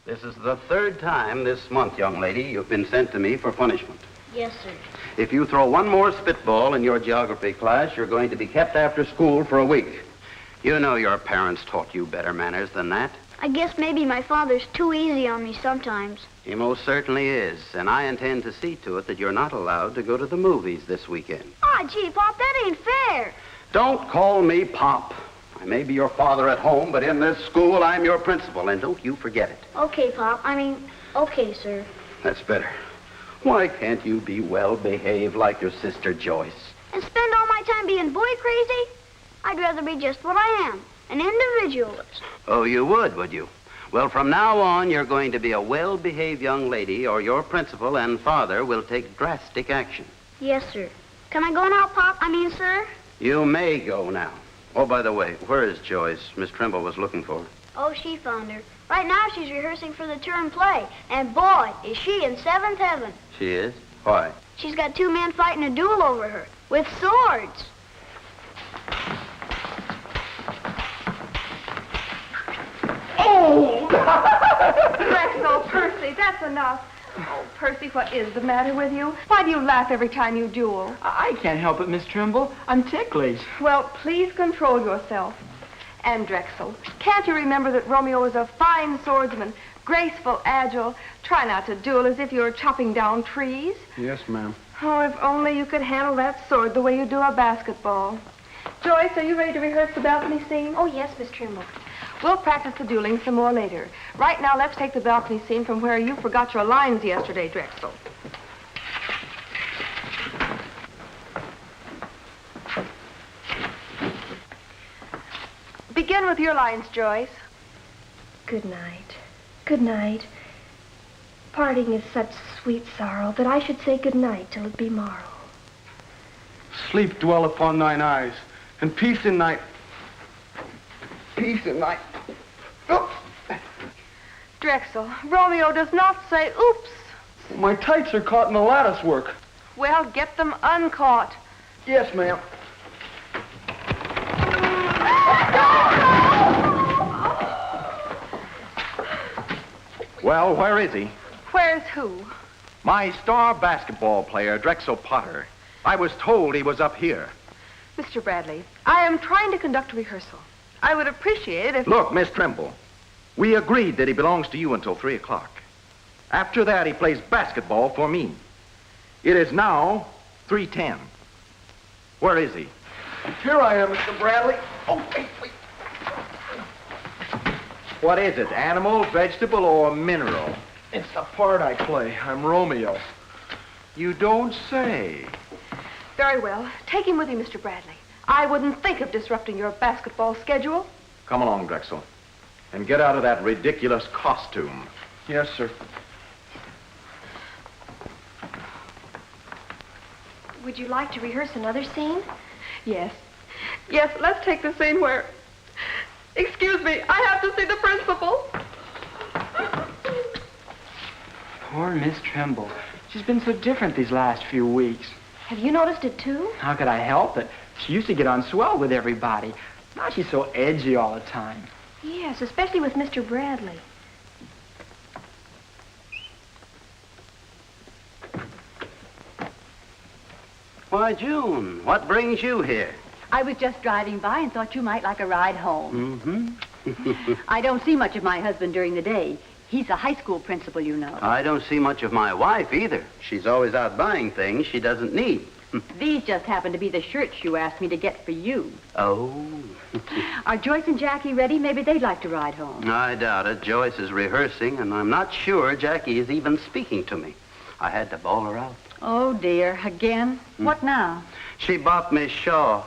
This is the third time this month, young lady, you've been sent to me for punishment. Yes, sir. If you throw one more spitball in your geography class, you're going to be kept after school for a week. You know your parents taught you better manners than that. I guess maybe my father's too easy on me sometimes. He most certainly is, and I intend to see to it that you're not allowed to go to the movies this weekend. Ah, gee, Pop, that ain't fair. Don't call me Pop. I may be your father at home, but in this school, I'm your principal, and don't you forget it. Okay, Pop. Okay, sir. That's better. Why can't you be well-behaved like your sister Joyce? And spend all my time being boy crazy? I'd rather be just what I am, an individualist. Oh, you would you? Well, from now on, you're going to be a well-behaved young lady, or your principal and father will take drastic action. Yes, sir. Can I go now, Pop? Sir? You may go now. Oh, by the way, where is Joyce? Miss Trimble was looking for her. Oh, she found her. Right now, she's rehearsing for the term play. And boy, is she in seventh heaven. She is? Why? She's got two men fighting a duel over her with swords. Oh! Drexel, Percy, that's enough. Oh, Percy, what is the matter with you? Why do you laugh every time you duel? I can't help it, Miss Trimble. I'm ticklish. Well, please control yourself. And Drexel, can't you remember that Romeo was a fine swordsman, graceful, agile? Try not to duel as if you were chopping down trees. Yes, ma'am. Oh, if only you could handle that sword the way you do a basketball. Joyce, are you ready to rehearse the balcony scene? Oh, yes, Miss Trimble. We'll practice the dueling some more later. Right now, let's take the balcony scene from where you forgot your lines yesterday, Drexel. Begin with your lines, Joyce. Good night. Good night. Parting is such sweet sorrow that I should say good night till it be morrow. Sleep dwell upon thine eyes, and peace in night. Peace in night. Oops. Drexel, Romeo does not say oops. My tights are caught in the lattice work. Well, get them uncaught. Yes, ma'am. Well, where is he? Where's who? My star basketball player, Drexel Potter. I was told he was up here. Mr. Bradley, I am trying to conduct a rehearsal. I would appreciate it if... Look, Miss Trimble, we agreed that he belongs to you until 3 o'clock. After that, he plays basketball for me. It is now 3:10. Where is he? Here I am, Mr. Bradley. Oh, wait. What is it, animal, vegetable, or mineral? It's the part I play. I'm Romeo. You don't say. Very well. Take him with you, Mr. Bradley. I wouldn't think of disrupting your basketball schedule. Come along, Drexel, and get out of that ridiculous costume. Yes, sir. Would you like to rehearse another scene? Yes. Yes, let's take the scene where... Excuse me, I have to see the principal. Poor Miss Trimble. She's been so different these last few weeks. Have you noticed it, too? How could I help it? She used to get on swell with everybody. Now she's so edgy all the time. Yes, especially with Mr. Bradley. Why, June, what brings you here? I was just driving by and thought you might like a ride home. Mm-hmm. I don't see much of my husband during the day. He's a high school principal, you know. I don't see much of my wife either. She's always out buying things she doesn't need. These just happen to be the shirts you asked me to get for you. Oh. Are Joyce and Jackie ready? Maybe they'd like to ride home. I doubt it. Joyce is rehearsing, and I'm not sure Jackie is even speaking to me. I had to bawl her out. Oh, dear. Again? What now? She bought me Shaw.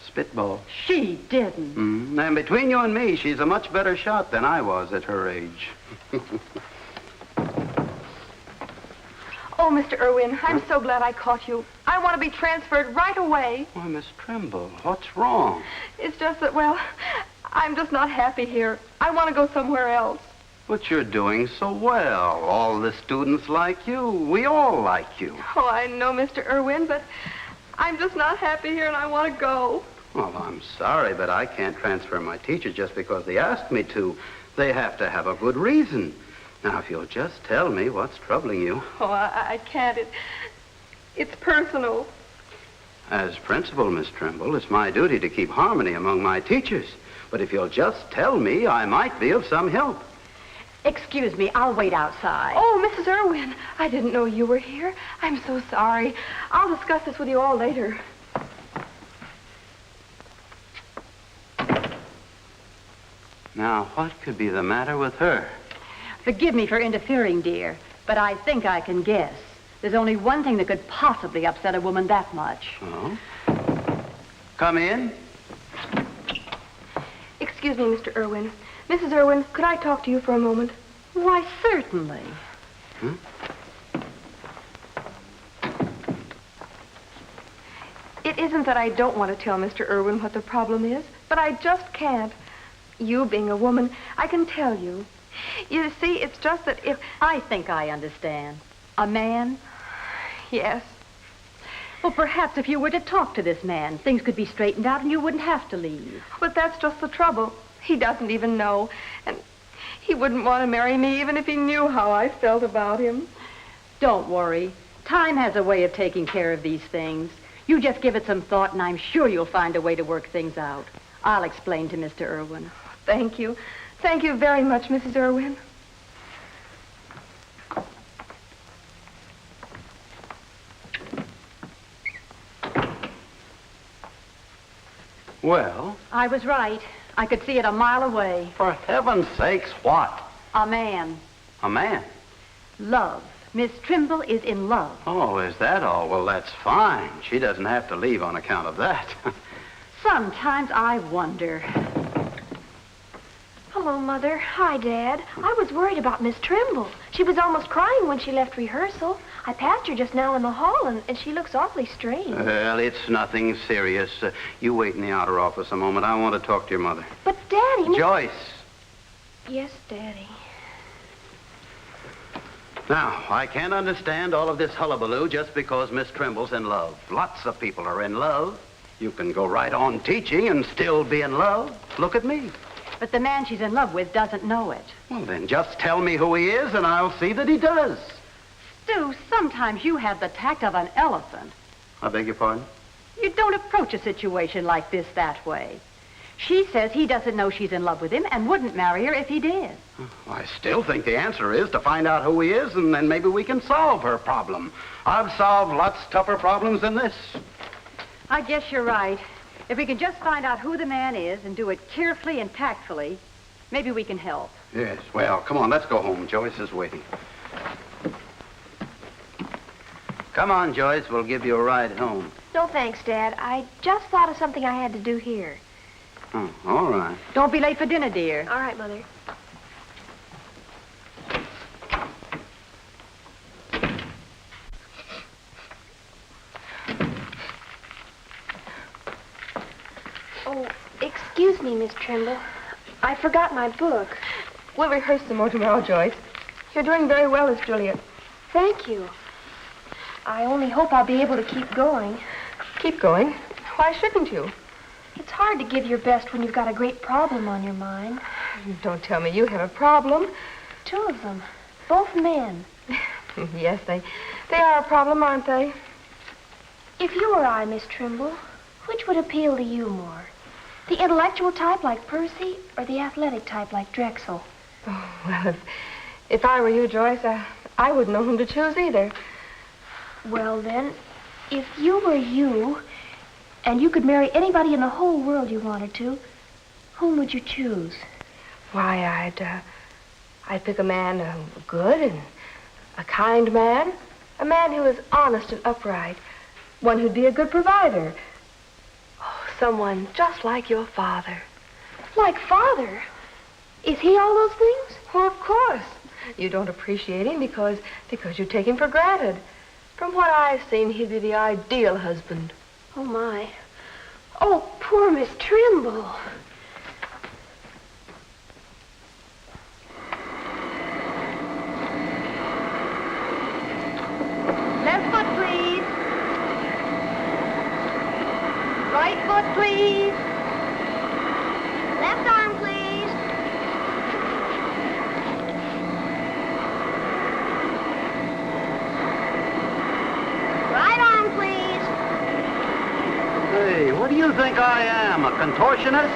Spitball. She didn't. And between you and me, she's a much better shot than I was at her age. Oh, Mr. Irwin, I'm so glad I caught you. I want to be transferred right away. Why, Miss Trimble, what's wrong? It's just that, well, I'm just not happy here. I want to go somewhere else. But you're doing so well. All the students like you. We all like you. Oh, I know, Mr. Irwin, but I'm just not happy here and I want to go. Well, I'm sorry, but I can't transfer my teacher just because they asked me to. They have to have a good reason. Now, if you'll just tell me what's troubling you. Oh, I can't. It's personal. As principal, Miss Trimble, it's my duty to keep harmony among my teachers. But if you'll just tell me, I might be of some help. Excuse me, I'll wait outside. Oh, Mrs. Irwin, I didn't know you were here. I'm so sorry. I'll discuss this with you all later. Now, what could be the matter with her? Forgive me for interfering, dear, but I think I can guess. There's only one thing that could possibly upset a woman that much. Oh? Come in. Excuse me, Mr. Irwin. Mrs. Irwin, could I talk to you for a moment? Why, certainly. It isn't that I don't want to tell Mr. Irwin what the problem is, but I just can't. You being a woman, I can tell you. You see, it's just that if... I think I understand. A man? Yes. Well, perhaps if you were to talk to this man, things could be straightened out and you wouldn't have to leave. But that's just the trouble. He doesn't even know. And he wouldn't want to marry me even if he knew how I felt about him. Don't worry. Time has a way of taking care of these things. You just give it some thought and I'm sure you'll find a way to work things out. I'll explain to Mr. Irwin. Thank you. Thank you very much, Mrs. Irwin. Well, I was right. I could see it a mile away. for heaven's sakes, what? A man. A man? Love. Miss Trimble is in love. Oh, is that all? Well, that's fine. She doesn't have to leave on account of that. Sometimes I wonder. Hello, Mother. Hi, Dad. I was worried about Miss Trimble. She was almost crying when she left rehearsal. I passed her just now in the hall, and she looks awfully strange. Well, it's nothing serious. You wait in the outer office a moment. I want to talk to your mother. But, Daddy... Joyce. Yes, Daddy. Now, I can't understand all of this hullabaloo just because Miss Trimble's in love. Lots of people are in love. You can go right on teaching and still be in love. Look at me. But the man she's in love with doesn't know it. Well, then just tell me who he is and I'll see that he does. Stu, sometimes you have the tact of an elephant. I beg your pardon? You don't approach a situation like this that way. She says he doesn't know she's in love with him and wouldn't marry her if he did. I still think the answer is to find out who he is, and then maybe we can solve her problem. I've solved lots tougher problems than this. I guess you're right. If we can just find out who the man is and do it carefully and tactfully, maybe we can help. Yes, well, come on, let's go home. Joyce is waiting. Come on, Joyce. We'll give you a ride home. No, thanks, Dad. I just thought of something I had to do here. Oh, all right. Don't be late for dinner, dear. All right, Mother. Oh, excuse me, Miss Trimble. I forgot my book. We'll rehearse some more tomorrow, Joyce. You're doing very well as Juliet. Thank you. I only hope I'll be able to keep going. Keep going. Why shouldn't you? It's hard to give your best when you've got a great problem on your mind. Don't tell me you have a problem. 2 of them. Both men. Yes, they are a problem, aren't they? If you or I, Miss Trimble, which would appeal to you more? The intellectual type like Percy or the athletic type like Drexel? Oh, well, if I were you, Joyce, I wouldn't know whom to choose either. Well, then, if you were you, and you could marry anybody in the whole world you wanted to, whom would you choose? Why, I'd pick a man good and a kind man. A man who is honest and upright. One who'd be a good provider. Oh, someone just like your father. Like Father? Is he all those things? Well, of course. You don't appreciate him because you take him for granted. From what I've seen, he'd be the ideal husband. Oh, my. Oh, poor Miss Trimble. Left foot, please. Right foot, please. you think I am, a contortionist?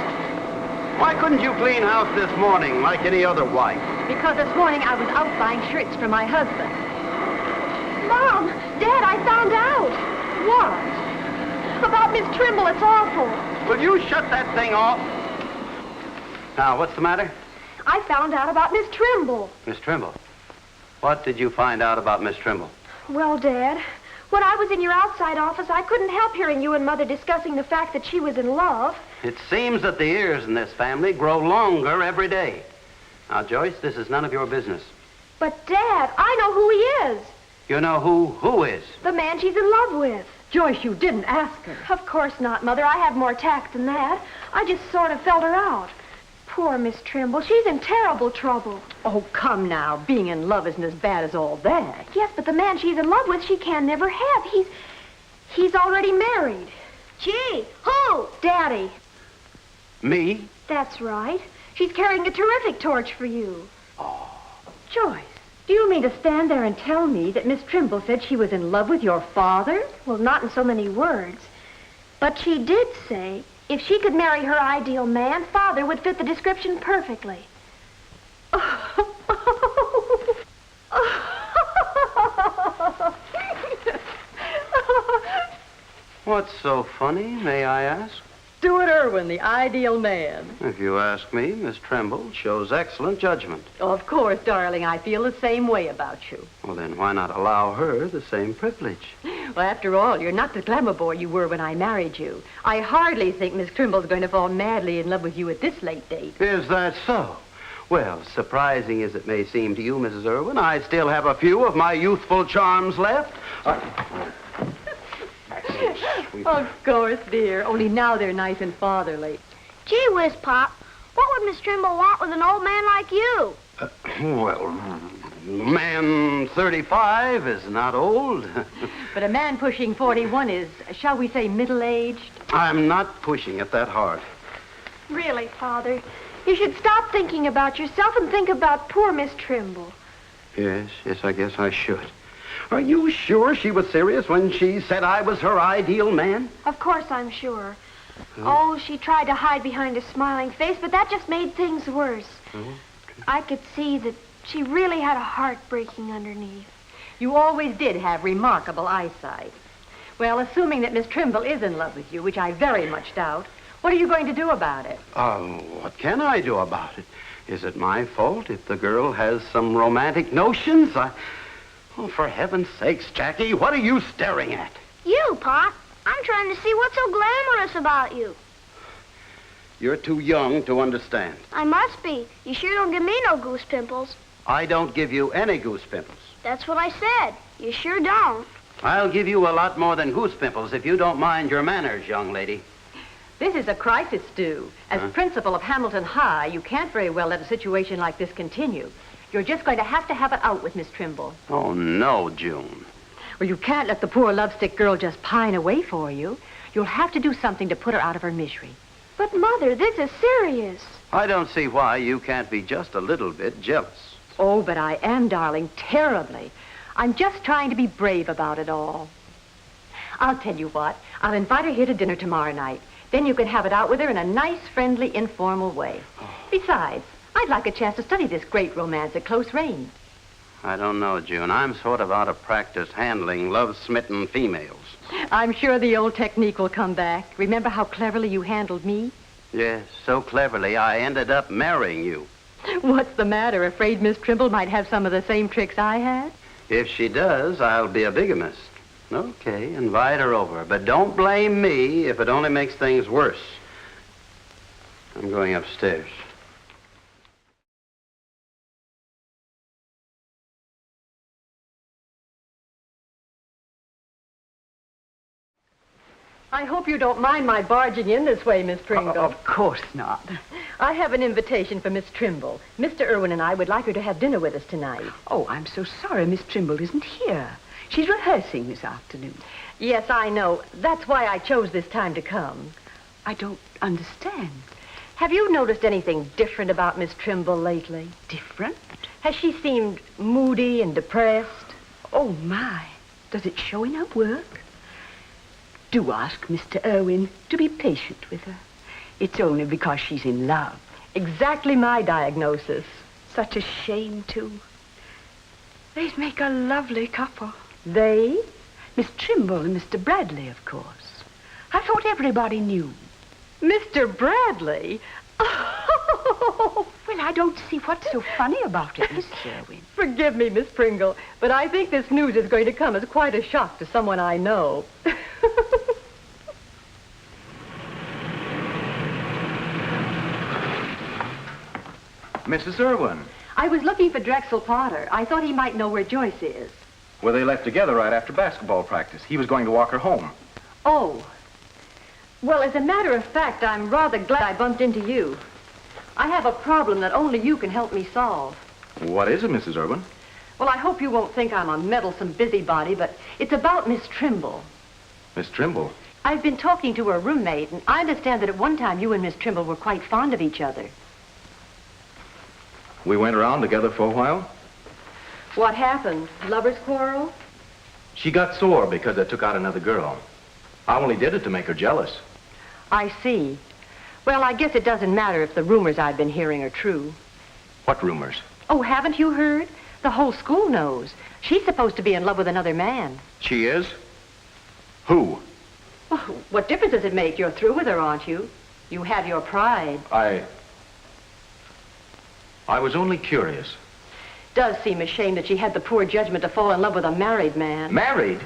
Why couldn't you clean house this morning like any other wife? Because this morning I was out buying shirts for my husband. Mom, Dad, I found out. What? About Miss Trimble. It's awful. Will you shut that thing off? Now, what's the matter? I found out about Miss Trimble. Miss Trimble. What did you find out about Miss Trimble? Well, Dad, when I was in your outside office, I couldn't help hearing you and Mother discussing the fact that she was in love. It seems that the ears in this family grow longer every day. Now, Joyce, this is none of your business. But, Dad, I know who he is. You know who is? The man she's in love with. Joyce, you didn't ask her. Of course not, Mother. I have more tact than that. I just sort of felt her out. Poor Miss Trimble. She's in terrible trouble. Oh, come now. Being in love isn't as bad as all that. Yes, but the man she's in love with, she can never have. He's already married. Gee, who? Daddy. Me? That's right. She's carrying a terrific torch for you. Joyce, do you mean to stand there and tell me that Miss Trimble said she was in love with your father? Well, not in so many words. But she did say if she could marry her ideal man, Father would fit the description perfectly. What's so funny, may I ask? Stuart Irwin, the ideal man. If you ask me, Miss Trimble shows excellent judgment. Of course, darling, I feel the same way about you. Well, then why not allow her the same privilege? Well, after all, you're not the glamour boy you were when I married you. I hardly think Miss Trimble's going to fall madly in love with you at this late date. Is that so? Well, surprising as it may seem to you, Mrs. Irwin, I still have a few of my youthful charms left. Of course, dear. Only now they're nice and fatherly. Gee whiz, Pop. What would Miss Trimble want with an old man like you? Well, man 35 is not old. But a man pushing 41 is, shall we say, middle-aged? I'm not pushing it that hard. Really, Father, you should stop thinking about yourself and think about poor Miss Trimble. Yes, I guess I should. Are you sure she was serious when she said I was her ideal man? Of course I'm sure. Oh, she tried to hide behind a smiling face, but that just made things worse. I could see that she really had a heart breaking underneath. You always did have remarkable eyesight. Well, assuming that Miss Trimble is in love with you, which I very much doubt, what are you going to do about it? What can I do about it? Is it my fault if the girl has some romantic notions? Oh, for heaven's sakes, Jackie, what are you staring at? You, Pop. I'm trying to see what's so glamorous about you. You're too young to understand. I must be. You sure don't give me no goose pimples. I don't give you any goose pimples. That's what I said. You sure don't. I'll give you a lot more than goose pimples if you don't mind your manners, young lady. This is a crisis, Stu. As principal of Hamilton High, you can't very well let a situation like this continue. You're just going to have it out with Miss Trimble. Oh, no, June. Well, you can't let the poor lovesick girl just pine away for you. You'll have to do something to put her out of her misery. But, Mother, this is serious. I don't see why you can't be just a little bit jealous. Oh, but I am, darling, terribly. I'm just trying to be brave about it all. I'll tell you what. I'll invite her here to dinner tomorrow night. Then you can have it out with her in a nice, friendly, informal way. Besides, I'd like a chance to study this great romance at close range. I don't know, June. I'm sort of out of practice handling love-smitten females. I'm sure the old technique will come back. Remember how cleverly you handled me? Yes, so cleverly I ended up marrying you. What's the matter? Afraid Miss Trimble might have some of the same tricks I had? If she does, I'll be a bigamist. Okay, invite her over. But don't blame me if it only makes things worse. I'm going upstairs. I hope you don't mind my barging in this way, Miss Pringle. Of course not. I have an invitation for Miss Trimble. Mr. Irwin and I would like her to have dinner with us tonight. Oh, I'm so sorry Miss Trimble isn't here. She's rehearsing this afternoon. Yes, I know. That's why I chose this time to come. I don't understand. Have you noticed anything different about Miss Trimble lately? Different? Has she seemed moody and depressed? Oh, my. Does it show in her work? do ask Mr. Irwin to be patient with her. It's only because she's in love. Exactly my diagnosis. Such a shame, too. They'd make a lovely couple. They? Miss Trimble and Mr. Bradley, of course. I thought everybody knew. Mr. Bradley? Oh, Well, I don't see what's so funny about it, Mrs. Irwin. forgive me, Miss Pringle, but I think this news is going to come as quite a shock to someone I know. Mrs. Irwin. I was looking for Drexel Potter. I thought he might know where Joyce is. Well, they left together right after basketball practice. He was going to walk her home. Oh. Well, as a matter of fact, I'm rather glad I bumped into you. I have a problem that only you can help me solve. What is it, Mrs. Irwin? Well, I hope you won't think I'm a meddlesome busybody, but it's about Miss Trimble. Miss Trimble? I've been talking to her roommate, and I understand that at one time you and Miss Trimble were quite fond of each other. We went around together for a while. What happened? Lovers' quarrel? She got sore because I took out another girl. I only did it to make her jealous. I see. Well, I guess it doesn't matter if the rumors I've been hearing are true. What rumors? Oh, haven't you heard? The whole school knows. She's supposed to be in love with another man. She is? Who? Well, what difference does it make? You're through with her, aren't you? You have your pride. I was only curious. Does seem a shame that she had the poor judgment to fall in love with a married man. Married?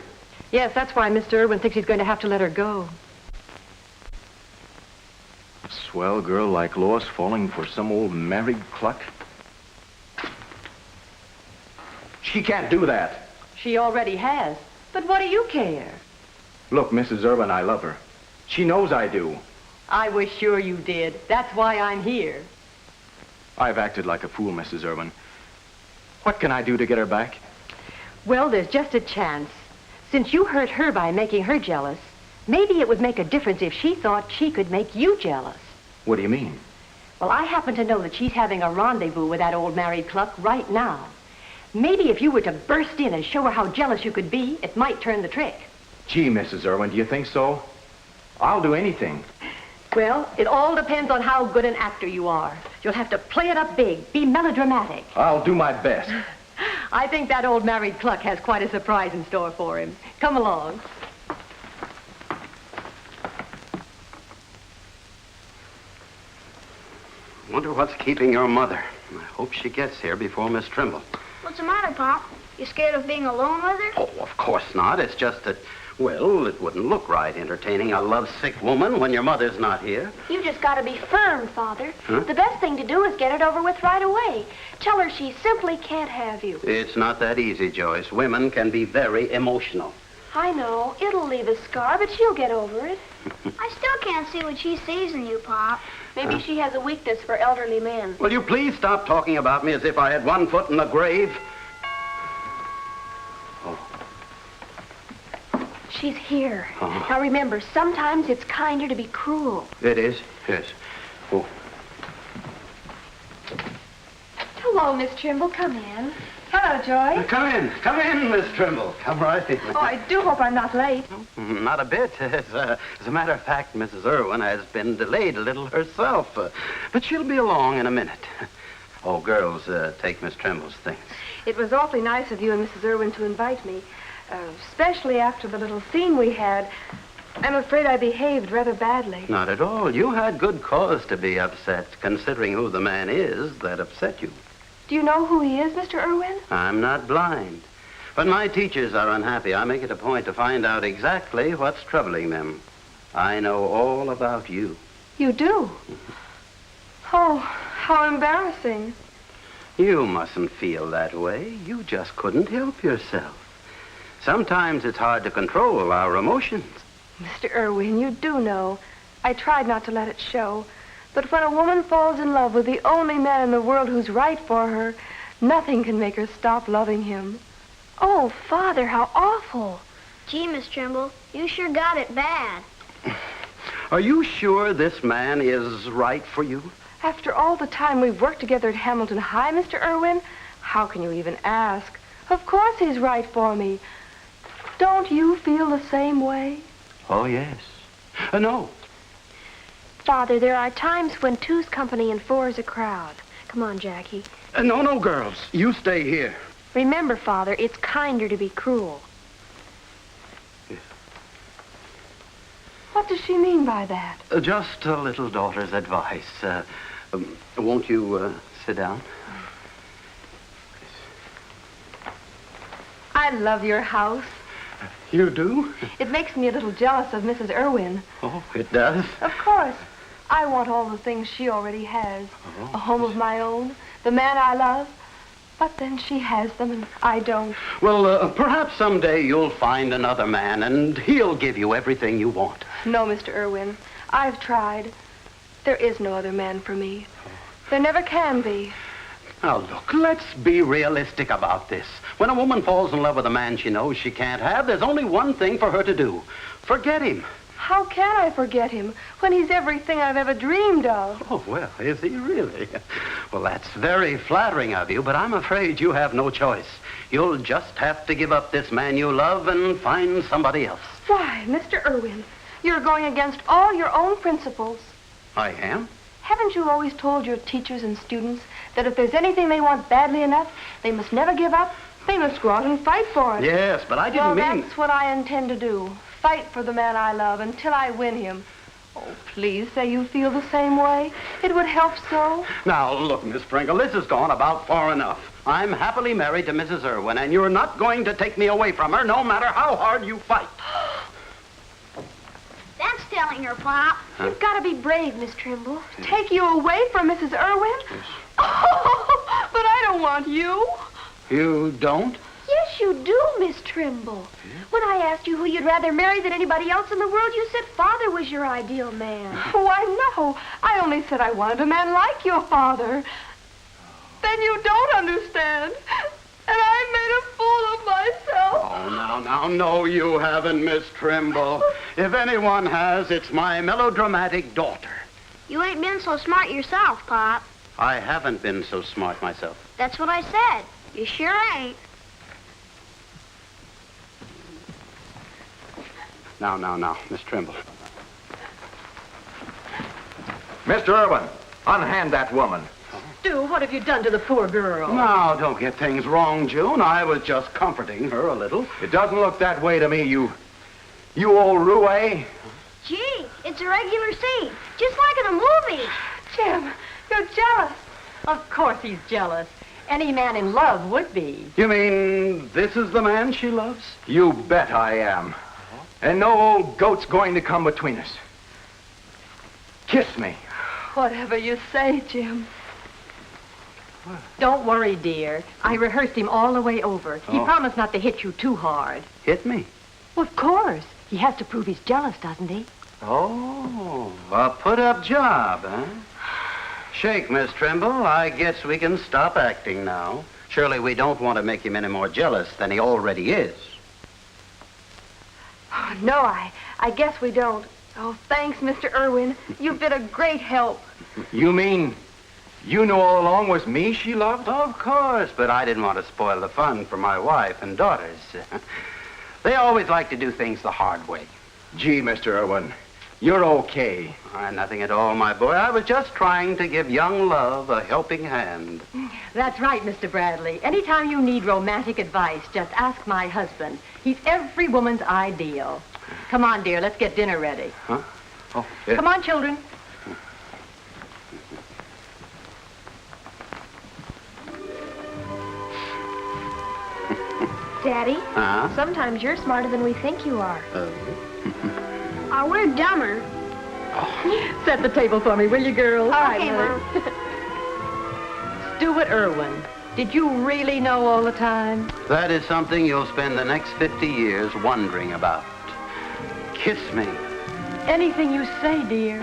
Yes, that's why Mr. Irwin thinks he's going to have to let her go. A swell girl like Lois falling for some old married cluck? She can't do that. She already has. But what do you care? Look, Mrs. Irwin, I love her. She knows I do. I was sure you did. That's why I'm here. I've acted like a fool, Mrs. Irwin. What can I do to get her back? Well, there's just a chance. Since you hurt her by making her jealous, maybe it would make a difference if she thought she could make you jealous. What do you mean? Well, I happen to know that she's having a rendezvous with that old married cluck right now. Maybe if you were to burst in and show her how jealous you could be, it might turn the trick. Gee, Mrs. Irwin, do you think so? I'll do anything. Well, it all depends on how good an actor you are. You'll have to play it up big, be melodramatic. I'll do my best. I think that old married cluck has quite a surprise in store for him. Come along. Wonder what's keeping your mother. I hope she gets here before Miss Trimble. What's the matter, Pop? You scared of being alone with her? Oh, of course not. It's just that, well, it wouldn't look right entertaining a lovesick woman when your mother's not here. You just got to be firm, Father. Huh? The best thing to do is get it over with right away. Tell her she simply can't have you. It's not that easy, Joyce. Women can be very emotional. I know. It'll leave a scar, but she'll get over it. I still can't see what she sees in you, Pop. Maybe she has a weakness for elderly men. Will you please stop talking about me as if I had one foot in the grave? She's here. Oh. Now remember, sometimes it's kinder to be cruel. It is, yes. Oh, Hello, Miss Trimble. Come in. Hello, Joy. Come in, Miss Trimble. Come right in. Oh, I do hope I'm not late. Not a bit. As a matter of fact, Mrs. Irwin has been delayed a little herself. But she'll be along in a minute. Oh, girls, take Miss Trimble's things. It was awfully nice of you and Mrs. Irwin to invite me, especially after the little scene we had. I'm afraid I behaved rather badly. Not at all. You had good cause to be upset, considering who the man is that upset you. Do you know who he is, Mr. Irwin? I'm not blind. When my teachers are unhappy, I make it a point to find out exactly what's troubling them. I know all about you. You do? Oh, how embarrassing. You mustn't feel that way. You just couldn't help yourself. Sometimes it's hard to control our emotions. Mr. Irwin, you do know. I tried not to let it show. But when a woman falls in love with the only man in the world who's right for her, nothing can make her stop loving him. Oh, Father, how awful. Gee, Miss Trimble, you sure got it bad. Are you sure this man is right for you? After all the time we've worked together at Hamilton High, Mr. Irwin, how can you even ask? Of course he's right for me. Don't you feel the same way? Oh, yes. No. Father, there are times when two's company and four's a crowd. Come on, Jackie. No, girls. You stay here. Remember, Father, it's kinder to be cruel. What does she mean by that? Just a little daughter's advice. Won't you sit down? I love your house. You do? It makes me a little jealous of Mrs. Irwin. Oh, it does? Of course. I want all the things she already has. Oh. A home of my own, the man I love. But then she has them and I don't. Well, perhaps someday you'll find another man and he'll give you everything you want. No, Mr. Irwin. I've tried. There is no other man for me. There never can be. Now, look, let's be realistic about this. When a woman falls in love with a man she knows she can't have, there's only one thing for her to do. Forget him. How can I forget him when he's everything I've ever dreamed of? Oh, well, is he really? Well, that's very flattering of you, but I'm afraid you have no choice. You'll just have to give up this man you love and find somebody else. Why, Mr. Irwin, you're going against all your own principles. I am? Haven't you always told your teachers and students that if there's anything they want badly enough, they must never give up? They must go out and fight for it. Yes, but I didn't well, mean... that's what I intend to do. Fight for the man I love until I win him. Oh, please say you feel the same way. It would help so. Now, look, Miss Pringle, this has gone about far enough. I'm happily married to Mrs. Irwin, and you're not going to take me away from her, no matter how hard you fight. That's telling her, Pop. You've got to be brave, Miss Trimble. Take you away from Mrs. Irwin? Yes. Oh, but I don't want you. You don't? Yes, you do, Miss Trimble. When I asked you who you'd rather marry than anybody else in the world, you said Father was your ideal man. Why, no. I only said I wanted a man like your father. Then you don't understand. And I made a fool of myself. Oh, no, you haven't, Miss Trimble. If anyone has, it's my melodramatic daughter. You ain't been so smart yourself, Pop. I haven't been so smart myself. That's what I said. You sure ain't. Now, Miss Trimble. Mr. Irwin, unhand that woman. Stu, what have you done to the poor girl? Now, don't get things wrong, June. I was just comforting her a little. It doesn't look that way to me, you old roue. Gee, it's a regular scene, just like in a movie. Jim, you're jealous. Of course he's jealous. Any man in love would be. You mean this is the man she loves? You bet I am. And no old goat's going to come between us. Kiss me. Whatever you say, Jim. Don't worry, dear. I rehearsed him all the way over. He Oh. promised not to hit you too hard. Hit me. Well, of course. He has to prove he's jealous, doesn't he? Oh, a put-up job, huh? Shake, Miss Trimble. I guess we can stop acting now. Surely we don't want to make him any more jealous than he already is. Oh, no, I guess we don't. Oh, thanks, Mr. Irwin. You've been a great help. You mean you knew all along was me she loved? Of course, but I didn't want to spoil the fun for my wife and daughters. They always like to do things the hard way. Gee, Mr. Irwin, you're okay. Nothing at all, my boy. I was just trying to give young love a helping hand. That's right, Mr. Bradley. Anytime you need romantic advice, just ask my husband. He's every woman's ideal. Come on, dear, let's get dinner ready. Huh? Oh, yeah. Come on, children. Daddy, Huh? sometimes you're smarter than we think you are. We're dumber. Set the table for me, will you, girls? All right, Okay, Mother. Mom. Stuart Irwin, did you really know all the time? That is something you'll spend the next 50 years wondering about. Kiss me. Anything you say, dear.